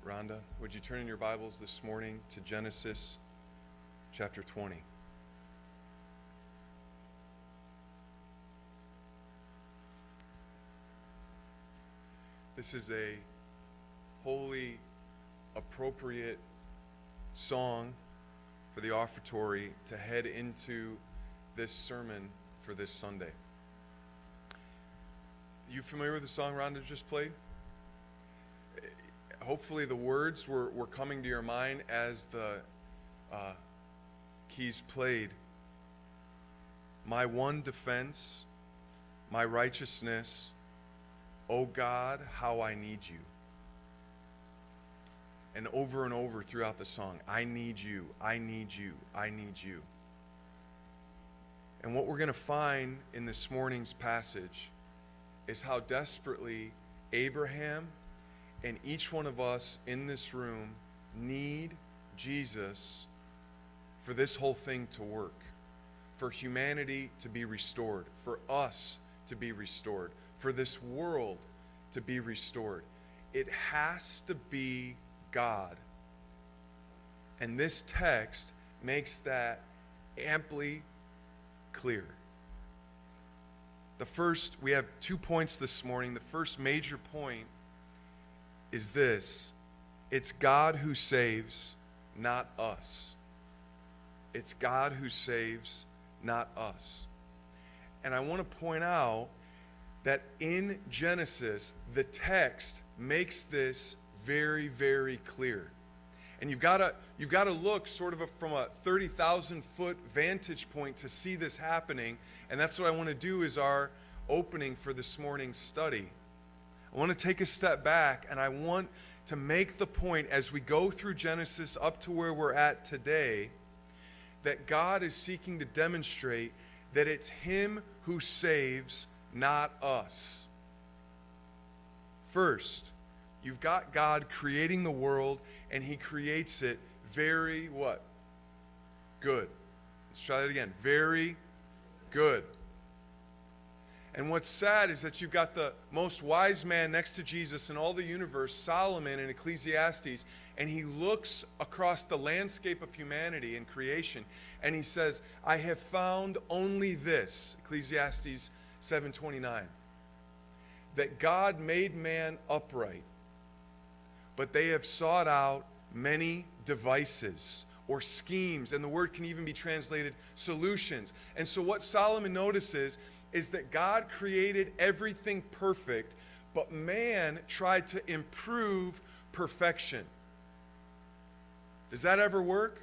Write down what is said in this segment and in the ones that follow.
Rhonda, would you turn in your Bibles this morning to Genesis chapter 20? This is a wholly appropriate song for the offertory to head into this sermon for this Sunday. You familiar with the song Rhonda just played? Hopefully the words were coming to your mind as the keys played. My one defense, my righteousness, O God, how I need you. And over throughout the song, I need you, I need you, I need you. And what we're going to find in this morning's passage is how desperately Abraham and each one of us in this room need Jesus for this whole thing to work, for humanity to be restored, for us to be restored, for this world to be restored. It has to be God. And this text makes that amply clear. We have 2 points this morning. The first major point is this: it's God who saves, not us. It's God who saves, not us. And I want to point out that in Genesis, the text makes this very, very clear. And you've got to look sort of from a 30,000-foot vantage point to see this happening. And that's what I want to do as our opening for this morning's study. I want to take a step back, and I want to make the point as we go through Genesis up to where we're at today, that God is seeking to demonstrate that it's Him who saves, not us. First, you've got God creating the world, and He creates it very what? Good. Let's try that again. Very good. And what's sad is that you've got the most wise man next to Jesus in all the universe, Solomon in Ecclesiastes, and he looks across the landscape of humanity and creation, and he says, I have found only this, Ecclesiastes 7:29, that God made man upright, but they have sought out many devices or schemes, and the word can even be translated solutions. And so what Solomon notices is that God created everything perfect, but man tried to improve perfection. Does that ever work?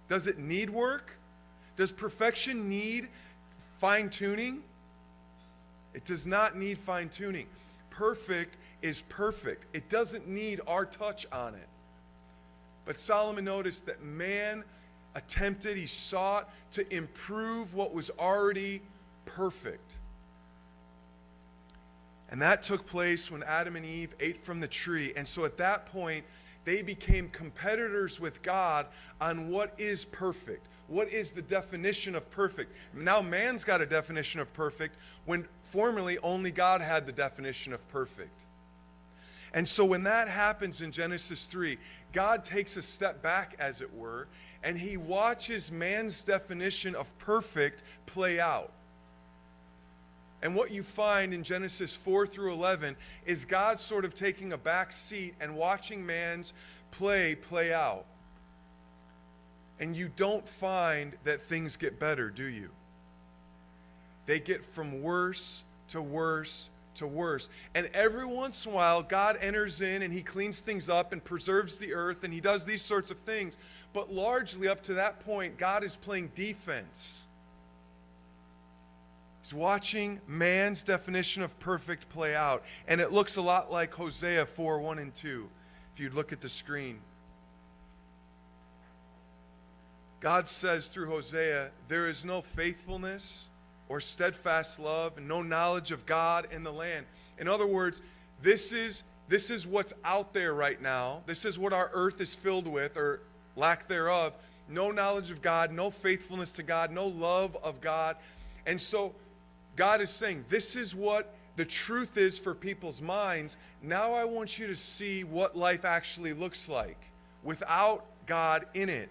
Does it need work? Does perfection need fine-tuning? It does not need fine-tuning. Perfect is perfect. It doesn't need our touch on it. But Solomon noticed that man he sought to improve what was already perfect. And that took place when Adam and Eve ate from the tree. And so at that point, they became competitors with God on what is perfect. What is the definition of perfect? Now man's got a definition of perfect when formerly only God had the definition of perfect. And so when that happens in Genesis 3, God takes a step back, as it were, and He watches man's definition of perfect play out. And what you find in Genesis 4 through 11 is God sort of taking a back seat and watching man's play out. And you don't find that things get better, do you? They get from worse to worse to worse. And every once in a while, God enters in and He cleans things up and preserves the earth, and He does these sorts of things. But largely up to that point, God is playing defense. He's watching man's definition of perfect play out. And it looks a lot like Hosea 4:1 and 2, if you'd look at the screen. God says through Hosea, there is no faithfulness or steadfast love and no knowledge of God in the land. In other words, this is what's out there right now. This is what our earth is filled with, or lack thereof. No knowledge of God, no faithfulness to God, no love of God. And so God is saying, this is what the truth is for people's minds. Now I want you to see what life actually looks like without God in it.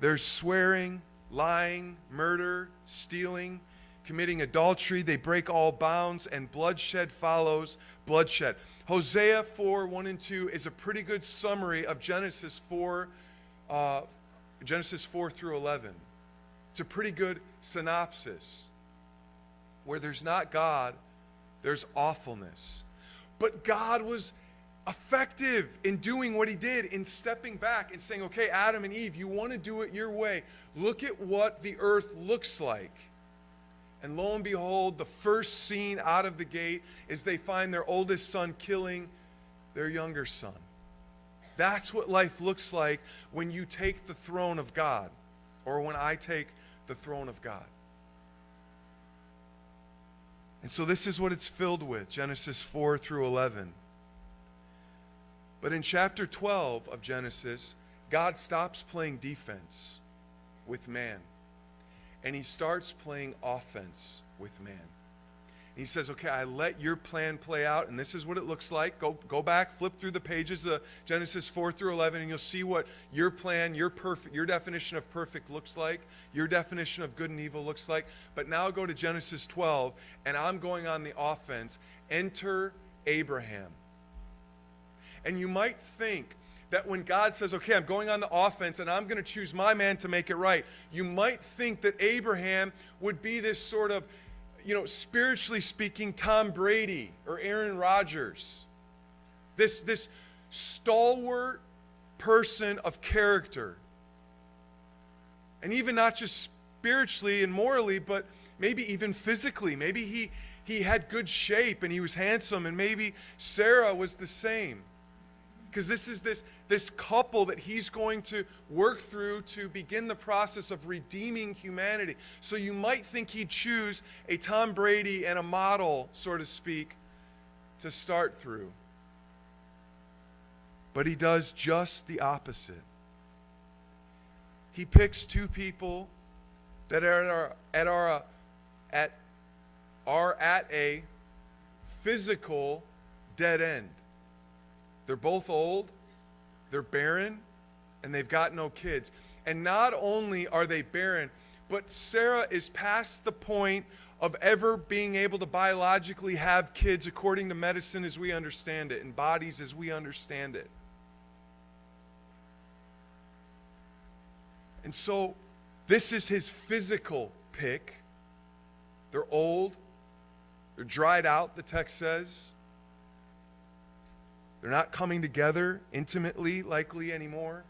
There's swearing, lying, murder, stealing, committing adultery. They break all bounds, and bloodshed follows bloodshed. Hosea 4, 1 and 2 is a pretty good summary of Genesis 4 through 11. It's a pretty good synopsis. Where there's not God, there's awfulness. But God was effective in doing what he did, in stepping back and saying, okay, Adam and Eve, you want to do it your way. Look at what the earth looks like. And lo and behold, the first scene out of the gate is they find their oldest son killing their younger son. That's what life looks like when you take the throne of God, or when I take the throne of God. And so this is what it's filled with, Genesis 4 through 11. But in chapter 12 of Genesis, God stops playing defense with man. And he starts playing offense with man. And he says, okay, I let your plan play out, and this is what it looks like. Go back, flip through the pages of Genesis 4 through 11, and you'll see what your plan, your definition of perfect looks like, your definition of good and evil looks like. But now go to Genesis 12, and I'm going on the offense. Enter Abraham. And you might think that when God says, okay, I'm going on the offense and I'm going to choose my man to make it right, you might think that Abraham would be this sort of, spiritually speaking, Tom Brady or Aaron Rodgers. This stalwart person of character. And even not just spiritually and morally, but maybe even physically. Maybe he had good shape and he was handsome, and maybe Sarah was the same. Because this is this couple that he's going to work through to begin the process of redeeming humanity. So you might think he'd choose a Tom Brady and a model, so to speak, to start through. But he does just the opposite. He picks two people that are at a physical dead end. They're both old, they're barren, and they've got no kids. And not only are they barren, but Sarah is past the point of ever being able to biologically have kids according to medicine as we understand it, and bodies as we understand it. And so this is his physical pick. They're old, they're dried out, the text says. They're not coming together intimately, likely, anymore.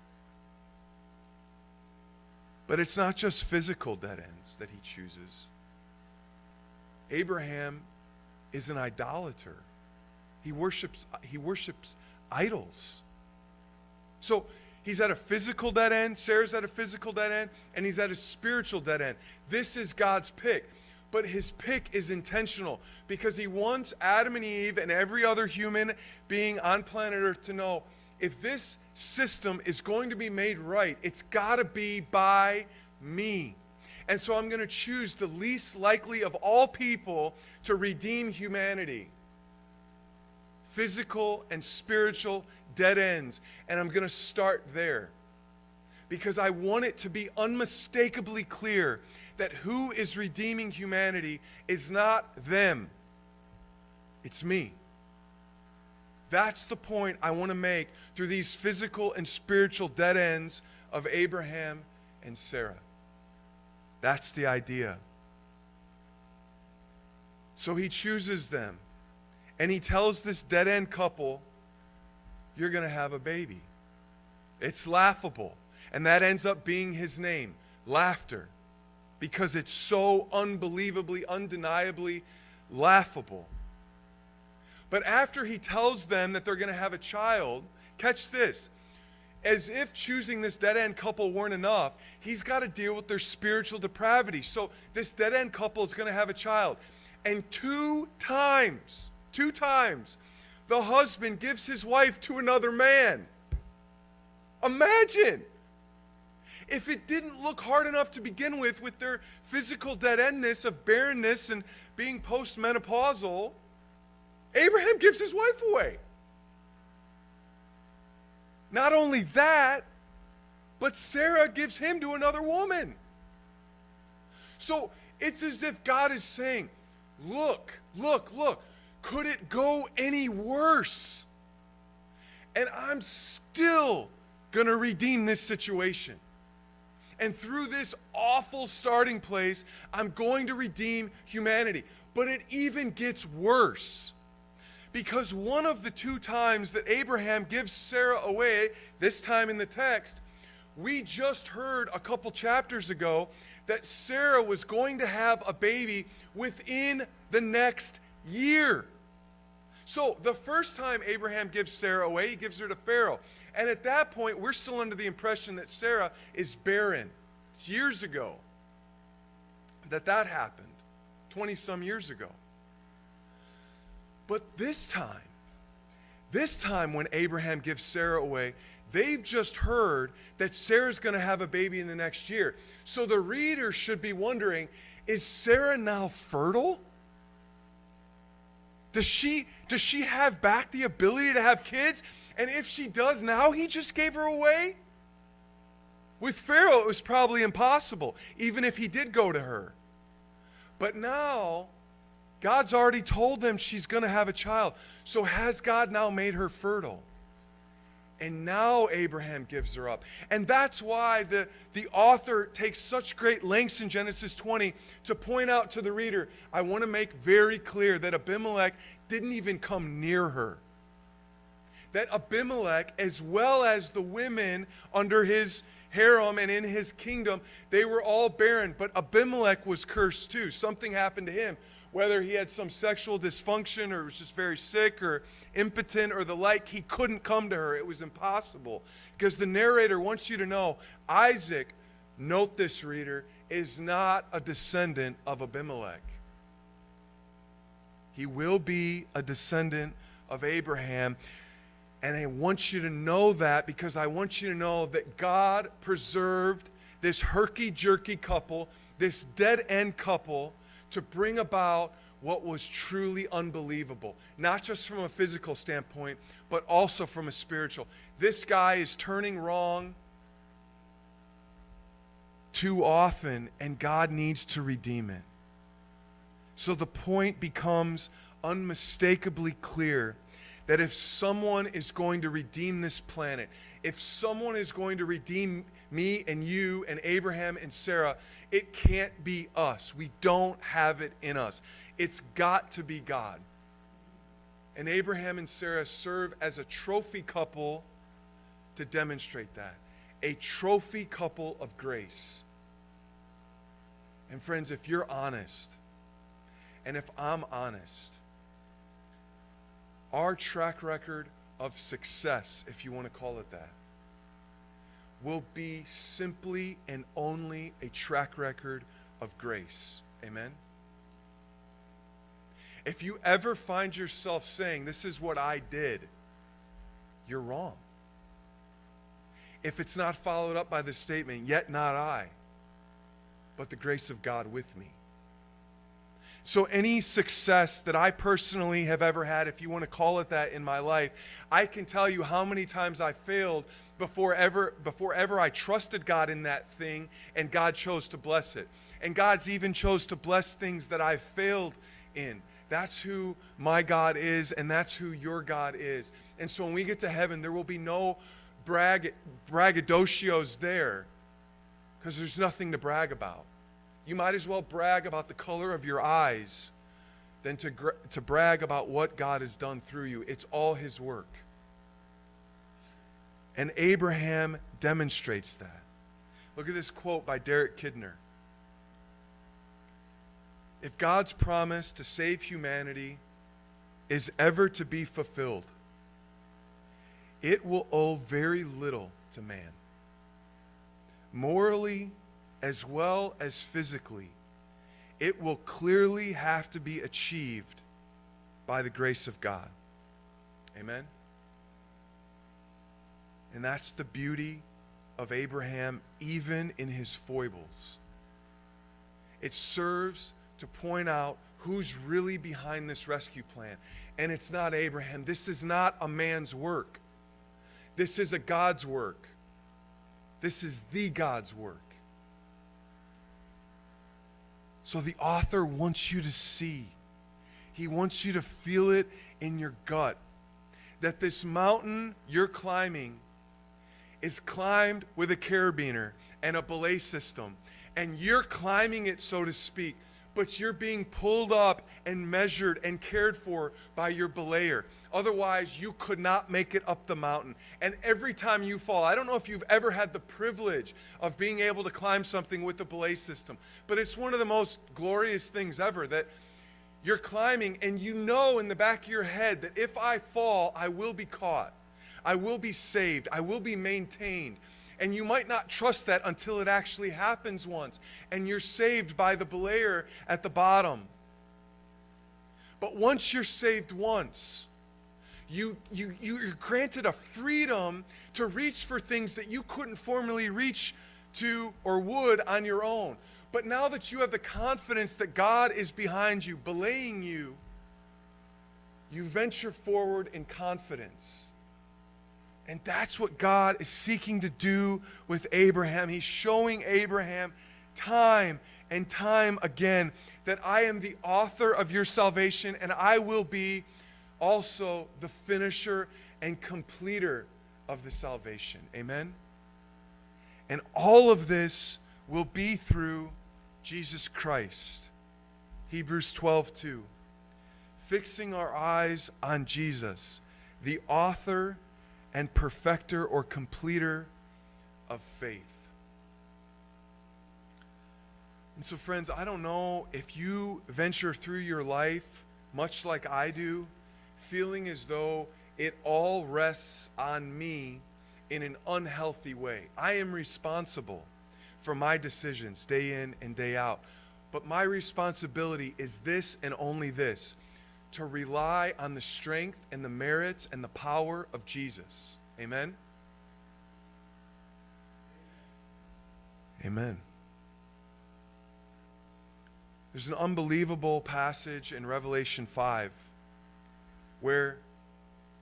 But it's not just physical dead ends that he chooses. Abraham is an idolater. He worships idols. So he's at a physical dead end, Sarah's at a physical dead end, and he's at a spiritual dead end. This is God's pick. But his pick is intentional because he wants Adam and Eve and every other human being on planet Earth to know, if this system is going to be made right, it's got to be by me. And so I'm going to choose the least likely of all people to redeem humanity. Physical and spiritual dead ends. And I'm going to start there. Because I want it to be unmistakably clear that who is redeeming humanity is not them. It's me. That's the point I want to make through these physical and spiritual dead ends of Abraham and Sarah. That's the idea. So he chooses them. And he tells this dead end couple, you're going to have a baby. It's laughable. And that ends up being his name, Laughter. Because it's so unbelievably, undeniably laughable. But after he tells them that they're going to have a child, catch this, as if choosing this dead-end couple weren't enough, he's got to deal with their spiritual depravity. So this dead-end couple is going to have a child. And two times, the husband gives his wife to another man. Imagine. if it didn't look hard enough to begin with their physical dead-endness of barrenness and being postmenopausal, Abraham gives his wife away. Not only that, but Sarah gives him to another woman. So it's as if God is saying, look, could it go any worse? And I'm still going to redeem this situation. And through this awful starting place, I'm going to redeem humanity. But it even gets worse. Because one of the two times that Abraham gives Sarah away, this time in the text, we just heard a couple chapters ago that Sarah was going to have a baby within the next year. So the first time Abraham gives Sarah away, he gives her to Pharaoh. And at that point, we're still under the impression that Sarah is barren. It's years ago that happened, 20-some years ago. But this time when Abraham gives Sarah away, they've just heard that Sarah's going to have a baby in the next year. So the reader should be wondering, is Sarah now fertile? Does she have back the ability to have kids? And if she does, now he just gave her away? With Pharaoh, it was probably impossible, even if he did go to her. But now, God's already told them she's going to have a child. So has God now made her fertile? And now Abraham gives her up. And that's why the author takes such great lengths in Genesis 20 to point out to the reader, I want to make very clear that Abimelech didn't even come near her. That Abimelech, as well as the women under his harem and in his kingdom, they were all barren. But Abimelech was cursed too. Something happened to him. Whether he had some sexual dysfunction or was just very sick or impotent or the like, he couldn't come to her. It was impossible. Because the narrator wants you to know, Isaac, note this, reader, is not a descendant of Abimelech. He will be a descendant of Abraham. And I want you to know that because I want you to know that God preserved this herky-jerky couple, this dead-end couple, to bring about what was truly unbelievable. Not just from a physical standpoint, but also from a spiritual. This guy is turning wrong too often, and God needs to redeem it. So the point becomes unmistakably clear that if someone is going to redeem this planet, if someone is going to redeem me and you and Abraham and Sarah, it can't be us. We don't have it in us. It's got to be God. And Abraham and Sarah serve as a trophy couple to demonstrate that. A trophy couple of grace. And friends, if you're honest, and if I'm honest, our track record of success, if you want to call it that, will be simply and only a track record of grace. Amen? If you ever find yourself saying, this is what I did, you're wrong. If it's not followed up by the statement, yet not I, but the grace of God with me. So any success that I personally have ever had, if you want to call it that in my life, I can tell you how many times I failed before ever I trusted God in that thing, and God chose to bless it. And God's even chose to bless things that I've failed in. That's who my God is, and that's who your God is. And so when we get to heaven, there will be no braggadocios there, because there's nothing to brag about. You might as well brag about the color of your eyes than to brag about what God has done through you. It's all his work. And Abraham demonstrates that. Look at this quote by Derek Kidner. If God's promise to save humanity is ever to be fulfilled, it will owe very little to man. Morally, as well as physically, it will clearly have to be achieved by the grace of God. Amen? And that's the beauty of Abraham even in his foibles. It serves to point out who's really behind this rescue plan. And it's not Abraham. This is not a man's work. This is a God's work. This is the God's work. So the author wants you to see. He wants you to feel it in your gut that this mountain you're climbing is climbed with a carabiner and a belay system. And you're climbing it, so to speak, but you're being pulled up and measured and cared for by your belayer. Otherwise, you could not make it up the mountain. And every time you fall, I don't know if you've ever had the privilege of being able to climb something with the belay system, but it's one of the most glorious things ever that you're climbing and you know in the back of your head that if I fall, I will be caught. I will be saved. I will be maintained. And you might not trust that until it actually happens once. And you're saved by the belayer at the bottom. But once you're saved once, you're granted a freedom to reach for things that you couldn't formerly reach to or would on your own. But now that you have the confidence that God is behind you, belaying you, you venture forward in confidence. And that's what God is seeking to do with Abraham. He's showing Abraham time and time again that I am the author of your salvation and I will be also the finisher and completer of the salvation. Amen? And all of this will be through Jesus Christ. Hebrews 12:2. Fixing our eyes on Jesus, the author and perfecter or completer of faith. And so friends, I don't know if you venture through your life, much like I do, feeling as though it all rests on me in an unhealthy way. I am responsible for my decisions day in and day out. But my responsibility is this and only this: to rely on the strength and the merits and the power of Jesus. Amen? Amen. There's an unbelievable passage in Revelation 5 where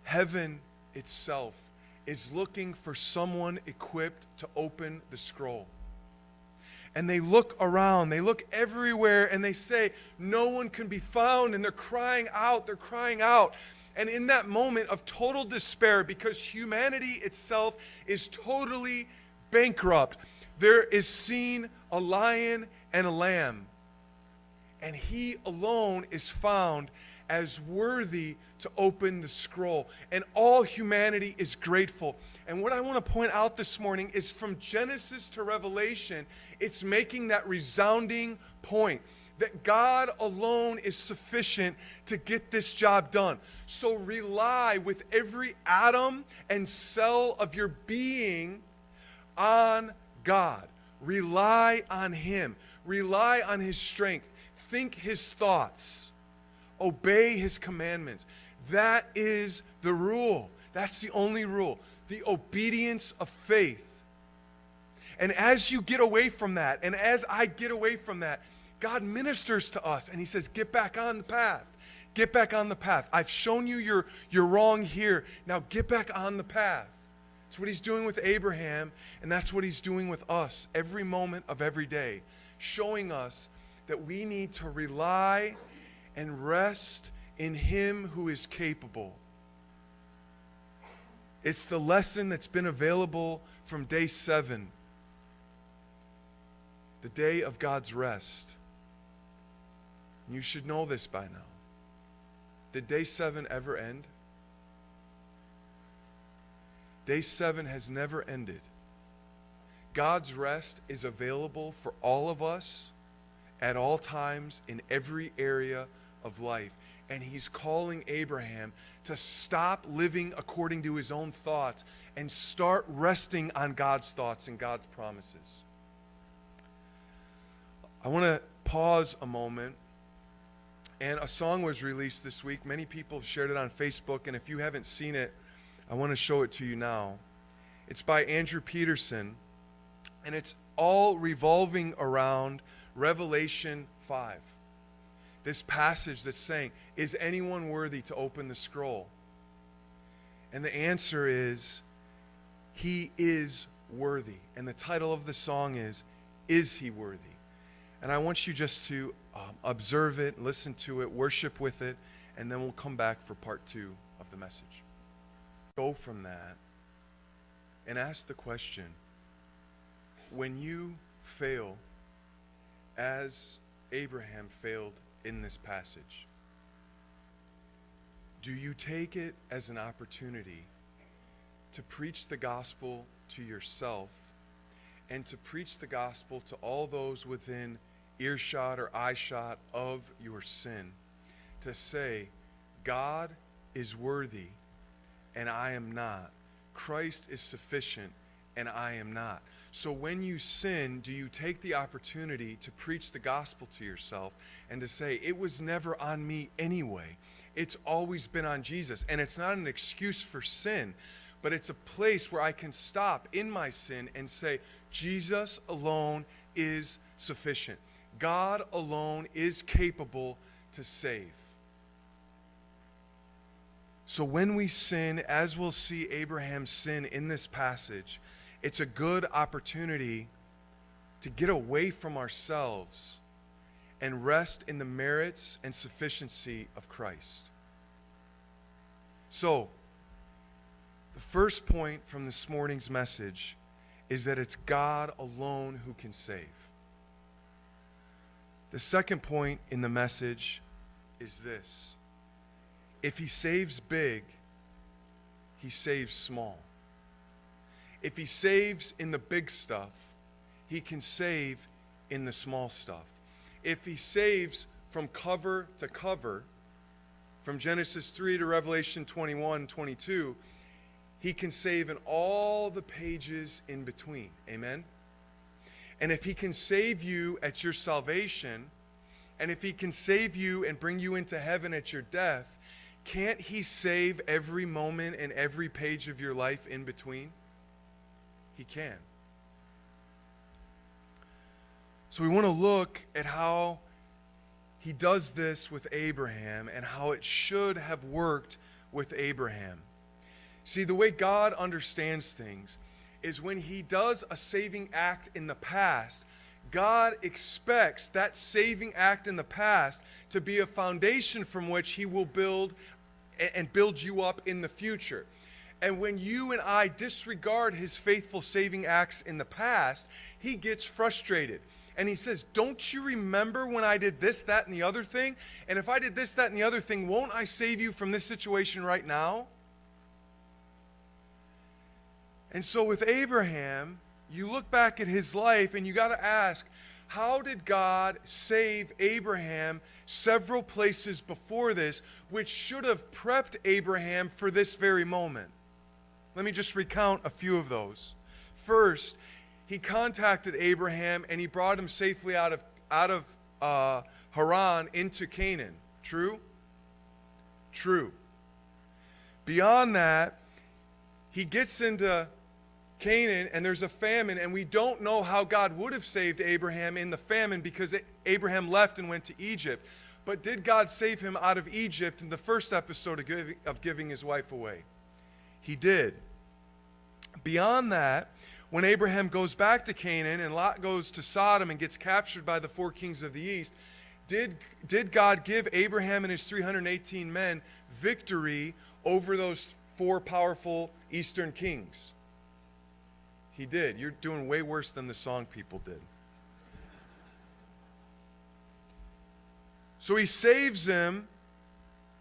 heaven itself is looking for someone equipped to open the scroll. And they look around, they look everywhere, and they say, no one can be found, and they're crying out. And in that moment of total despair, because humanity itself is totally bankrupt, there is seen a lion and a lamb, and he alone is found as worthy to open the scroll. And all humanity is grateful. And what I want to point out this morning is from Genesis to Revelation, it's making that resounding point that God alone is sufficient to get this job done. So rely with every atom and cell of your being on God. Rely on Him. Rely on His strength. Think His thoughts. Obey His commandments. That is the rule. That's the only rule. The obedience of faith. And as you get away from that, and as I get away from that, God ministers to us and He says, get back on the path. Get back on the path. I've shown you you're wrong here. Now get back on the path. That's what He's doing with Abraham, and that's what He's doing with us every moment of every day, showing us that we need to rely and rest in Him who is capable. It's the lesson that's been available from day 7, the day of God's rest. You should know this by now. Did day 7 ever end? Day 7 has never ended. God's rest is available for all of us at all times in every area of life. And He's calling Abraham to stop living according to his own thoughts and start resting on God's thoughts and God's promises. I want to pause a moment. And a song was released this week. Many people have shared it on Facebook, and if you haven't seen it, I want to show it to you now. It's by Andrew Peterson, And it's all revolving around Revelation 5. This passage that's saying, is anyone worthy to open the scroll? And the answer is, he is worthy. And the title of the song is he worthy? And I want you just to observe it, listen to it, worship with it, and then we'll come back for part 2 of the message. Go from that and ask the question, when you fail as Abraham failed in this passage, do you take it as an opportunity to preach the gospel to yourself and to preach the gospel to all those within earshot or eyeshot of your sin, to say, God is worthy and I am not. Christ is sufficient and I am not. So when you sin, do you take the opportunity to preach the gospel to yourself and to say, it was never on me anyway. It's always been on Jesus. And it's not an excuse for sin, but it's a place where I can stop in my sin and say, Jesus alone is sufficient. God alone is capable to save. So when we sin, as we'll see Abraham sin in this passage, it's a good opportunity to get away from ourselves and rest in the merits and sufficiency of Christ. So, the first point from this morning's message is that it's God alone who can save. The second point in the message is this: if he saves big, he saves small. If he saves in the big stuff, he can save in the small stuff. If he saves from cover to cover, from Genesis 3 to Revelation 21, 22, he can save in all the pages in between. Amen? And if he can save you at your salvation, and if he can save you and bring you into heaven at your death, can't he save every moment and every page of your life in between? He can. So we want to look at how he does this with Abraham and how it should have worked with Abraham. See, the way God understands things is when he does a saving act in the past, God expects that saving act in the past to be a foundation from which he will build you up in the future. And when you and I disregard his faithful saving acts in the past, he gets frustrated. And he says, don't you remember when I did this, that, and the other thing? And if I did this, that, and the other thing, won't I save you from this situation right now? And so with Abraham, you look back at his life and you got to ask, how did God save Abraham several places before this, which should have prepped Abraham for this very moment? Let me just recount a few of those. First, he contacted Abraham and he brought him safely out of Haran into Canaan. True? True. Beyond that, he gets into Canaan and there's a famine, and we don't know how God would have saved Abraham in the famine because Abraham left and went to Egypt. But did God save him out of Egypt in the first episode of giving his wife away? He did. Beyond that, when Abraham goes back to Canaan and Lot goes to Sodom and gets captured by the 4 kings of the east, did God give Abraham and his 318 men victory over those 4 powerful eastern kings? He did. You're doing way worse than the song people did. So he saves him.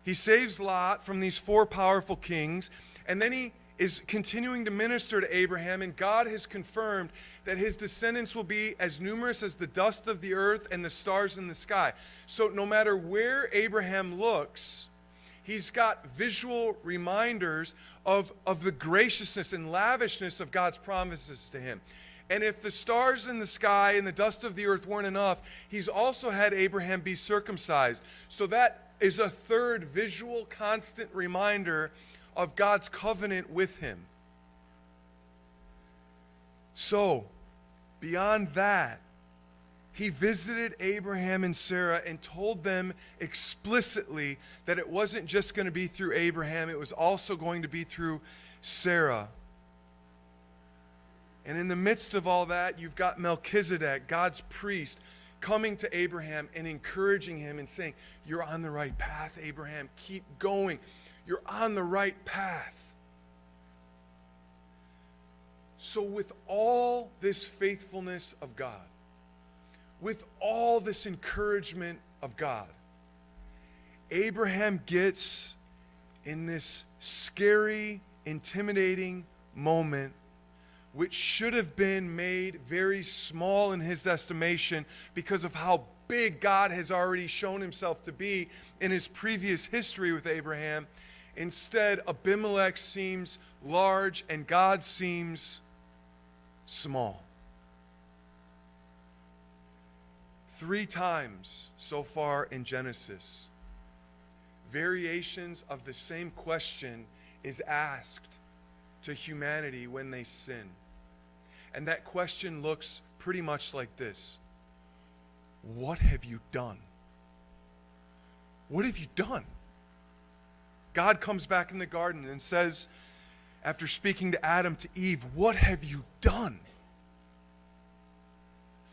He saves Lot from these 4 powerful kings. And then he is continuing to minister to Abraham. And God has confirmed that his descendants will be as numerous as the dust of the earth and the stars in the sky. So no matter where Abraham looks, he's got visual reminders of the graciousness and lavishness of God's promises to him. And if the stars in the sky and the dust of the earth weren't enough, he's also had Abraham be circumcised. So that is a third visual, constant reminder of God's covenant with him. So, Beyond that, he visited Abraham and Sarah and told them explicitly that it wasn't just going to be through Abraham, it was also going to be through Sarah. And in the midst of all that, you've got Melchizedek, God's priest, coming to Abraham and encouraging him and saying, "You're on the right path, Abraham. Keep going. You're on the right path." So with all this faithfulness of God, with all this encouragement of God, Abraham gets in this scary, intimidating moment, which should have been made very small in his estimation because of how big God has already shown himself to be in his previous history with Abraham. Instead, Abimelech seems large and God seems small. 3 times so far in Genesis, variations of the same question is asked to humanity when they sin. And that question looks pretty much like this: what have you done? What have you done? God comes back in the garden and says, after speaking to Adam, to Eve, "What have you done?"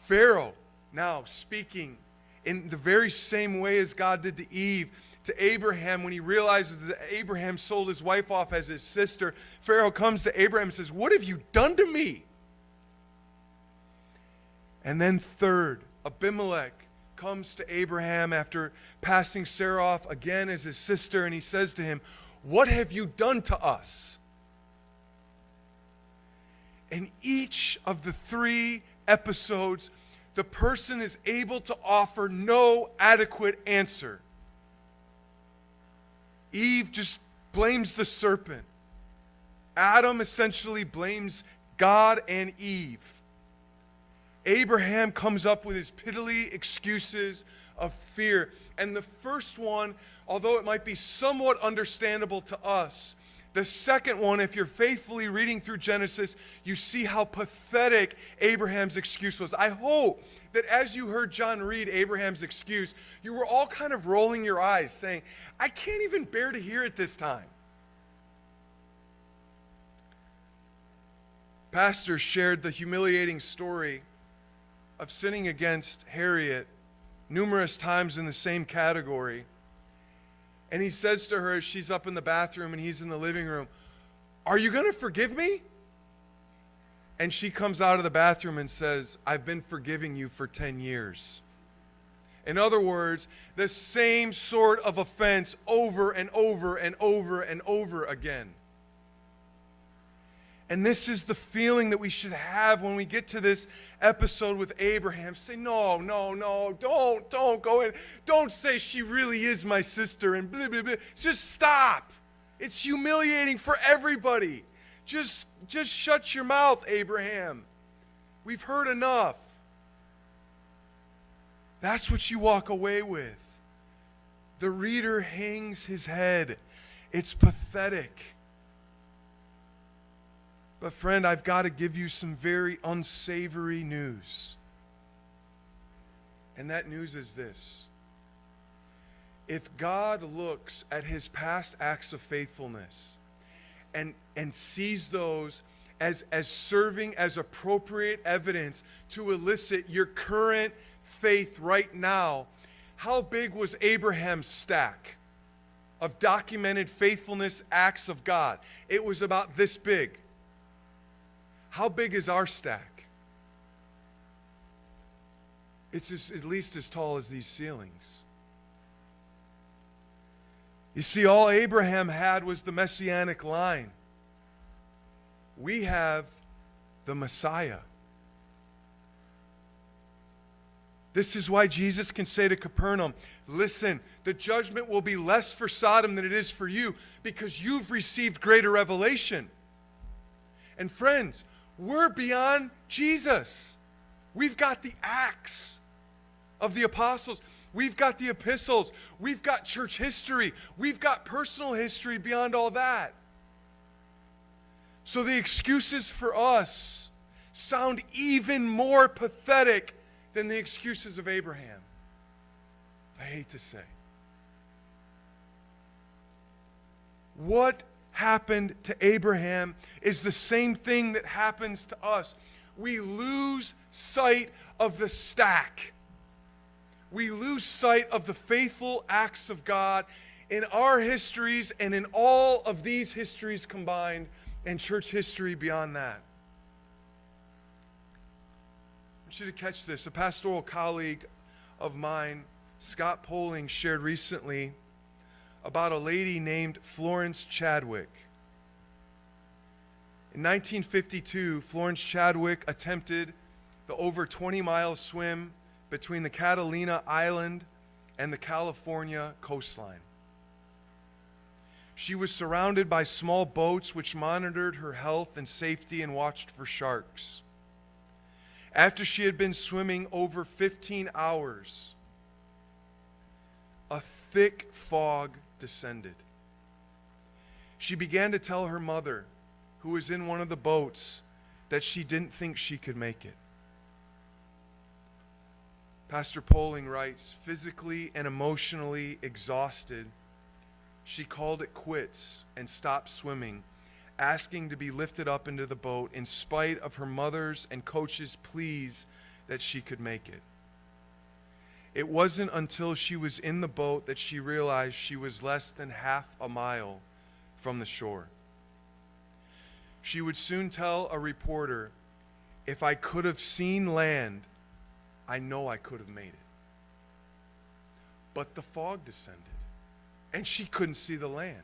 Pharaoh now speaking in the very same way as God did to Eve, to Abraham, when he realizes that Abraham sold his wife off as his sister. Pharaoh comes to Abraham and says, "What have you done to me?" And then third, Abimelech comes to Abraham after passing Sarah off again as his sister, and he says to him, "What have you done to us?" In each of the 3 episodes, the person is able to offer no adequate answer. Eve just blames the serpent. Adam essentially blames God and Eve. Abraham comes up with his piddly excuses of fear. And the first one, although it might be somewhat understandable to us, the second one, if you're faithfully reading through Genesis, you see how pathetic Abraham's excuse was. I hope that as you heard John read Abraham's excuse, you were all kind of rolling your eyes, saying, "I can't even bear to hear it this time." Pastor shared the humiliating story of sinning against Harriet numerous times in the same category. And he says to her as she's up in the bathroom and he's in the living room, "Are you going to forgive me?" And she comes out of the bathroom and says, "I've been forgiving you for 10 years. In other words, the same sort of offense over and over and over and over again. And this is the feeling that we should have when we get to this episode with Abraham. Say, no, don't go in. Don't say she really is my sister and blah, blah, blah. Just stop. It's humiliating for everybody. Just shut your mouth, Abraham. We've heard enough. That's what you walk away with. The reader hangs his head. It's pathetic. But friend, I've got to give you some very unsavory news. And that news is this: if God looks at his past acts of faithfulness and sees those as serving as appropriate evidence to elicit your current faith right now, how big was Abraham's stack of documented faithfulness acts of God? It was about this big. How big is our stack? It's at least as tall as these ceilings. You see, all Abraham had was the messianic line. We have the Messiah. This is why Jesus can say to Capernaum, "Listen, the judgment will be less for Sodom than it is for you because you've received greater revelation." And friends, we're beyond Jesus. We've got the Acts of the apostles. We've got the epistles. We've got church history. We've got personal history beyond all that. So the excuses for us sound even more pathetic than the excuses of Abraham. I hate to say. What happened to Abraham is the same thing that happens to us. We lose sight of the stack. We lose sight of the faithful acts of God in our histories and in all of these histories combined, and church history beyond that. I want you to catch this. A pastoral colleague of mine, Scott Poling, shared recently about a lady named Florence Chadwick. In 1952, Florence Chadwick attempted the over 20-mile swim between the Catalina Island and the California coastline. She was surrounded by small boats which monitored her health and safety and watched for sharks. After she had been swimming over 15 hours, a thick fog descended. She began to tell her mother, who was in one of the boats, that she didn't think she could make it. Pastor Poling writes, physically and emotionally exhausted, she called it quits and stopped swimming, asking to be lifted up into the boat in spite of her mother's and coach's pleas that she could make it. It wasn't until she was in the boat that she realized she was less than half a mile from the shore. She would soon tell a reporter, "If I could have seen land, I know I could have made it." But the fog descended, and she couldn't see the land.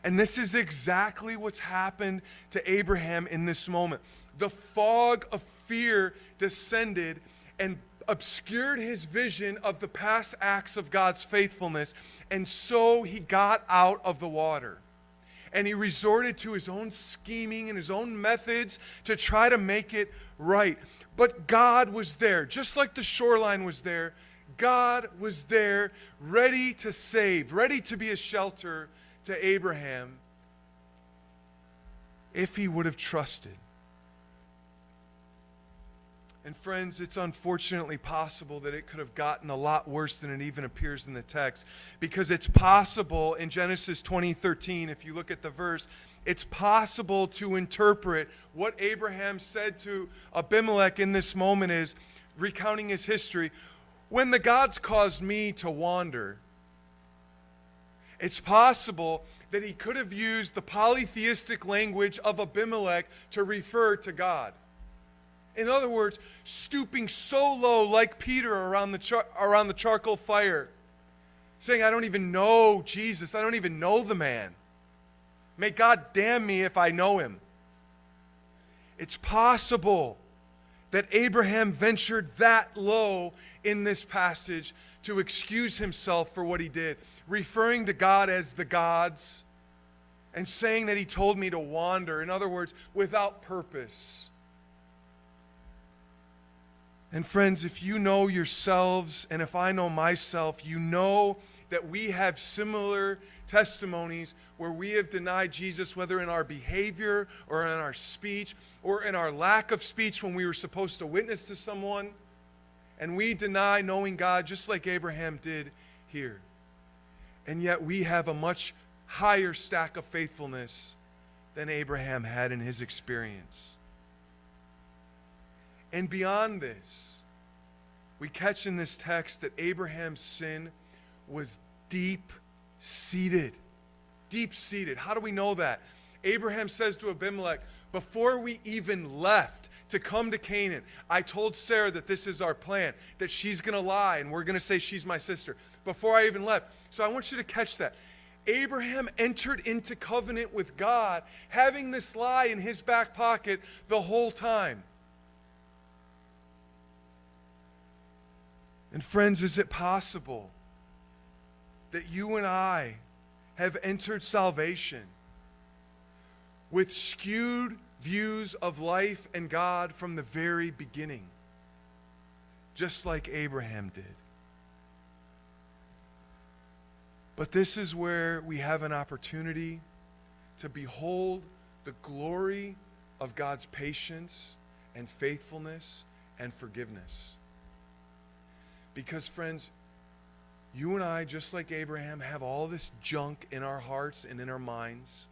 And this is exactly what's happened to Abraham in this moment. The fog of fear descended and obscured his vision of the past acts of God's faithfulness, and so he got out of the water. And he resorted to his own scheming and his own methods to try to make it right. But God was there, just like the shoreline was there. God was there, ready to save, ready to be a shelter to Abraham if he would have trusted. And friends, it's unfortunately possible that it could have gotten a lot worse than it even appears in the text, because it's possible in Genesis 20:13, if you look at the verse, it's possible to interpret what Abraham said to Abimelech in this moment is, recounting his history, when the gods caused me to wander. It's possible that he could have used the polytheistic language of Abimelech to refer to God. In other words, stooping so low like Peter around the charcoal fire, saying, I don't even know Jesus. I don't even know the man. May God damn me if I know him. It's possible that Abraham ventured that low in this passage to excuse himself for what he did, referring to God as the gods and saying that he told me to wander. In other words, without purpose. And friends, if you know yourselves and if I know myself, you know that we have similar testimonies where we have denied Jesus, whether in our behavior or in our speech or in our lack of speech when we were supposed to witness to someone. And we deny knowing God just like Abraham did here. And yet we have a much higher stack of faithfulness than Abraham had in his experience. And beyond this, we catch in this text that Abraham's sin was deep-seated. Deep-seated. How do we know that? Abraham says to Abimelech, before we even left to come to Canaan, I told Sarah that this is our plan, that she's going to lie and we're going to say she's my sister. Before I even left. So I want you to catch that. Abraham entered into covenant with God, having this lie in his back pocket the whole time. And friends, is it possible that you and I have entered salvation with skewed views of life and God from the very beginning, just like Abraham did? But this is where we have an opportunity to behold the glory of God's patience and faithfulness and forgiveness. Because, friends, you and I, just like Abraham, have all this junk in our hearts and in our minds.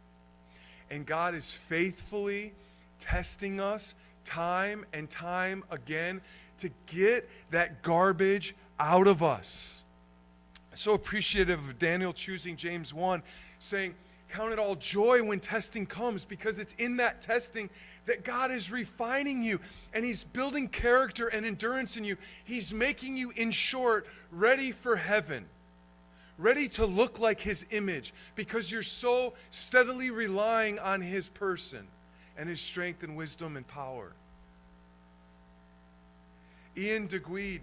And God is faithfully testing us time and time again to get that garbage out of us. So appreciative of Daniel choosing James 1, saying, count it all joy when testing comes, because it's in that testing that God is refining you, and he's building character and endurance in you. He's making you, in short, ready for heaven, ready to look like his image, because you're so steadily relying on his person and his strength and wisdom and power. Ian DeGuide,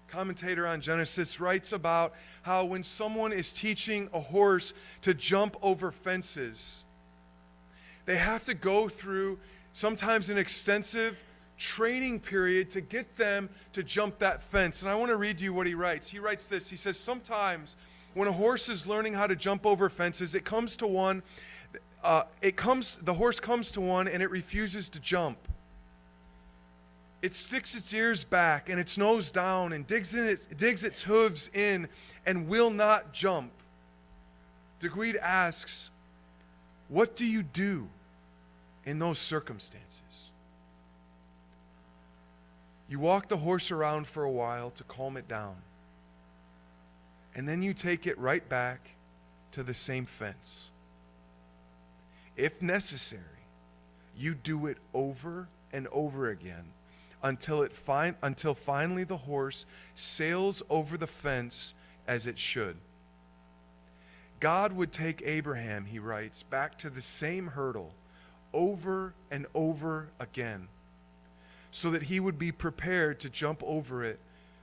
commentator on Genesis, writes about how when someone is teaching a horse to jump over fences, they have to go through sometimes an extensive training period to get them to jump that fence. And I want to read to you what he writes. He writes this. He says, sometimes when a horse is learning how to jump over fences, the horse comes to one and it refuses to jump. It sticks its ears back and its nose down and digs its hooves in and will not jump. DeGuide asks, what do you do in those circumstances? You walk the horse around for a while to calm it down. And then you take it right back to the same fence. If necessary, you do it over and over again until finally the horse sails over the fence as it should. God would take Abraham, he writes, back to the same hurdle over and over again, so that he would be prepared to jump over it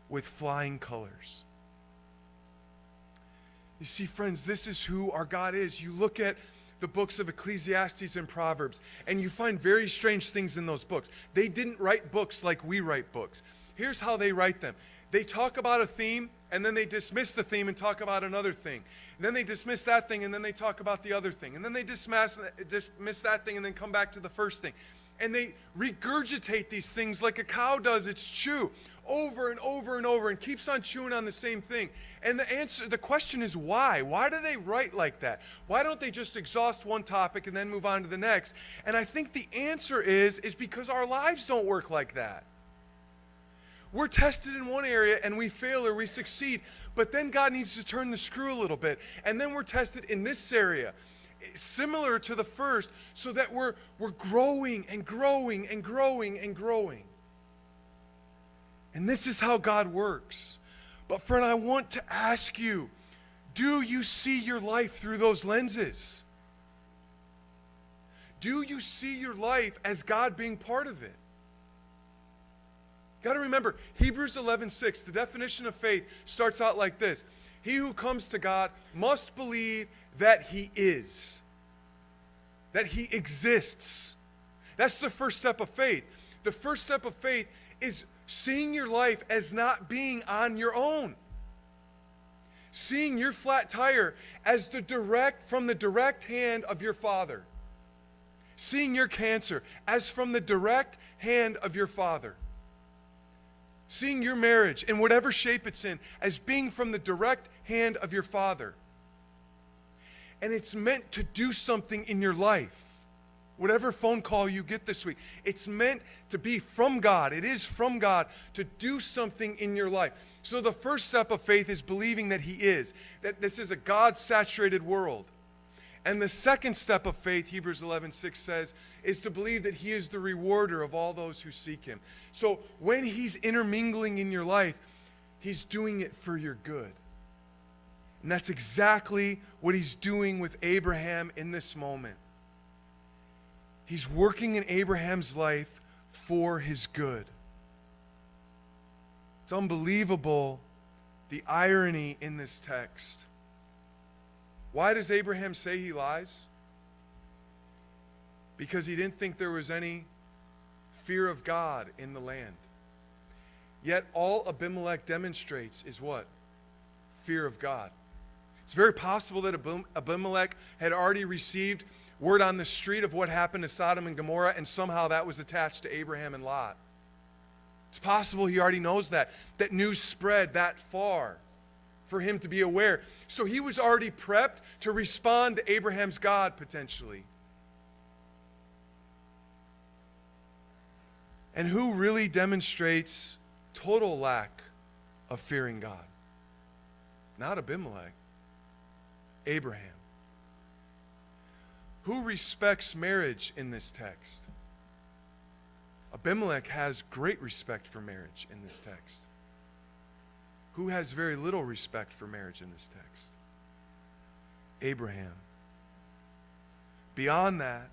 with flying colors. You see, friends, this is who our God is. You look at the books of Ecclesiastes and Proverbs, and you find very strange things in those books. They didn't write books like we write books. Here's how they write them. They talk about a theme, and then they dismiss the theme and talk about another thing. And then they dismiss that thing, and then they talk about the other thing. And then they dismiss that thing, and then come back to the first thing. And they regurgitate these things like a cow does its chew over and over and over, and keeps on chewing on the same thing. And the question is why? Why do they write like that? Why don't they just exhaust one topic and then move on to the next? And I think the answer is because our lives don't work like that. We're tested in one area and we fail or we succeed, but then God needs to turn the screw a little bit. And then we're tested in this area, similar to the first, so that we're growing and growing and growing and growing. And this is how God works. But friend, I want to ask you, do you see your life through those lenses? Do you see your life as God being part of it? Got to remember, Hebrews 11:6, the definition of faith starts out like this. He who comes to God must believe that he is, that he exists. That's the first step of faith. The first step of faith is seeing your life as not being on your own. Seeing your flat tire as from the direct hand of your Father. Seeing your cancer as from the direct hand of your Father. Seeing your marriage, in whatever shape it's in, as being from the direct hand of your Father. And it's meant to do something in your life. Whatever phone call you get this week, it's meant to be from God. It is from God to do something in your life. So the first step of faith is believing that he is, that this is a God-saturated world. And the second step of faith, Hebrews 11:6 says, is to believe that he is the rewarder of all those who seek him. So when he's intermingling in your life, he's doing it for your good. And that's exactly what he's doing with Abraham in this moment. He's working in Abraham's life for his good. It's unbelievable, the irony in this text. Why does Abraham say he lies? Because he didn't think there was any fear of God in the land. Yet all Abimelech demonstrates is what? Fear of God. It's very possible that Abimelech had already received word on the street of what happened to Sodom and Gomorrah, and somehow that was attached to Abraham and Lot. It's possible he already knows that news spread that far for him to be aware. So he was already prepped to respond to Abraham's God, potentially. And who really demonstrates total lack of fearing God? Not Abimelech. Abraham. Who respects marriage in this text? Abimelech has great respect for marriage in this text. Who has very little respect for marriage in this text? Abraham. Beyond that,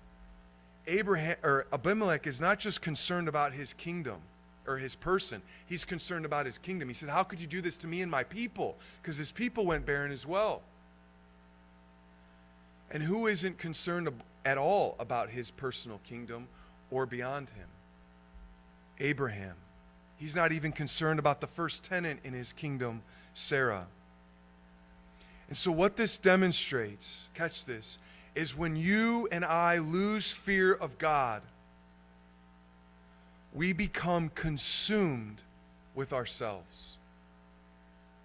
Abimelech is not just concerned about his kingdom or his person. He's concerned about his kingdom. He said, how could you do this to me and my people? Because his people went barren as well. And who isn't concerned at all about his personal kingdom or beyond him? Abraham. He's not even concerned about the first tenant in his kingdom, Sarah. And so what this demonstrates, catch this, is when you and I lose fear of God, we become consumed with ourselves.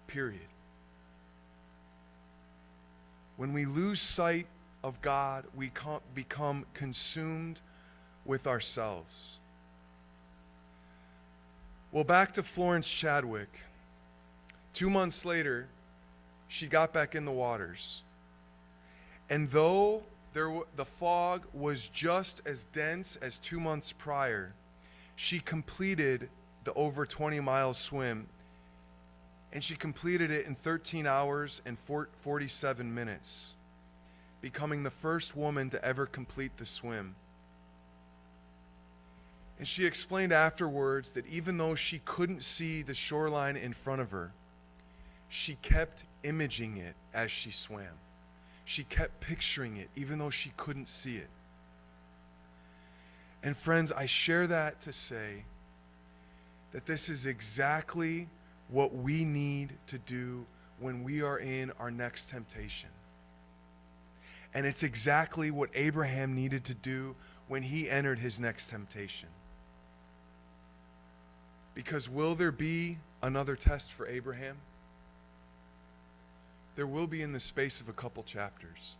Period. When we lose sight of God, we become consumed with ourselves. Well, back to Florence Chadwick. 2 months later, she got back in the waters. And though the fog was just as dense as 2 months prior, she completed the over 20-mile swim. And she completed it in 13 hours and 47 minutes, becoming the first woman to ever complete the swim. And she explained afterwards that even though she couldn't see the shoreline in front of her, she kept imaging it as she swam. She kept picturing it even though she couldn't see it. And friends, I share that to say that this is exactly what we need to do when we are in our next temptation. And it's exactly what Abraham needed to do when he entered his next temptation. Because will there be another test for Abraham? There will be in the space of a couple chapters.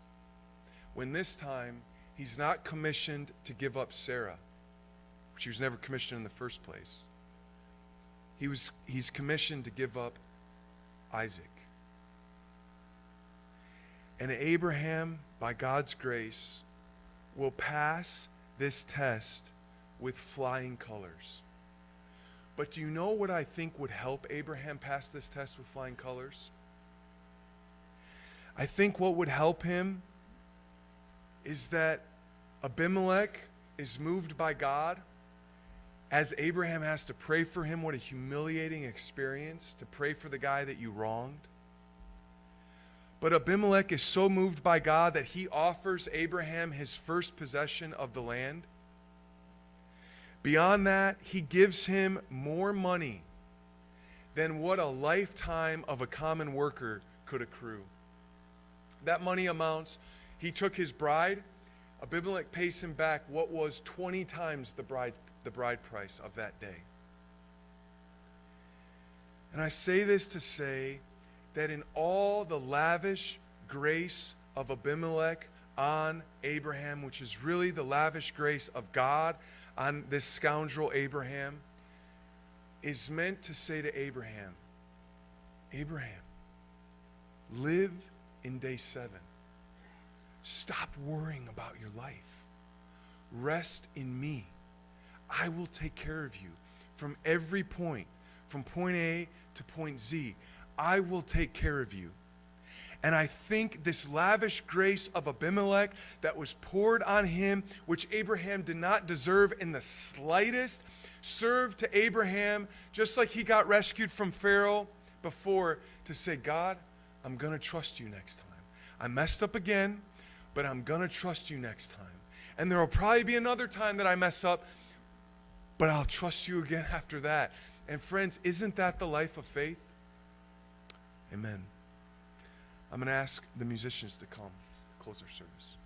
When this time, he's not commissioned to give up Sarah. She was never commissioned in the first place. He's commissioned to give up Isaac. And Abraham, by God's grace, will pass this test with flying colors. But do you know what I think would help Abraham pass this test with flying colors? I think what would help him is that Abimelech is moved by God, as Abraham has to pray for him. What a humiliating experience to pray for the guy that you wronged. But Abimelech is so moved by God that he offers Abraham his first possession of the land. Beyond that, he gives him more money than what a lifetime of a common worker could accrue. That money amounts, he took his bride, Abimelech pays him back what was 20 times the bride price of that day. And I say this to say that in all the lavish grace of Abimelech on Abraham, which is really the lavish grace of God on this scoundrel Abraham, is meant to say to Abraham, Abraham, live in day 7. Stop worrying about your life. Rest in me. I will take care of you from every point, from point A to point Z. I will take care of you. And I think this lavish grace of Abimelech that was poured on him, which Abraham did not deserve in the slightest, served to Abraham, just like he got rescued from Pharaoh before, to say, God, I'm going to trust you next time. I messed up again, but I'm going to trust you next time. And there will probably be another time that I mess up, but I'll trust you again after that. And friends, isn't that the life of faith? Amen. I'm going to ask the musicians to come to close our service.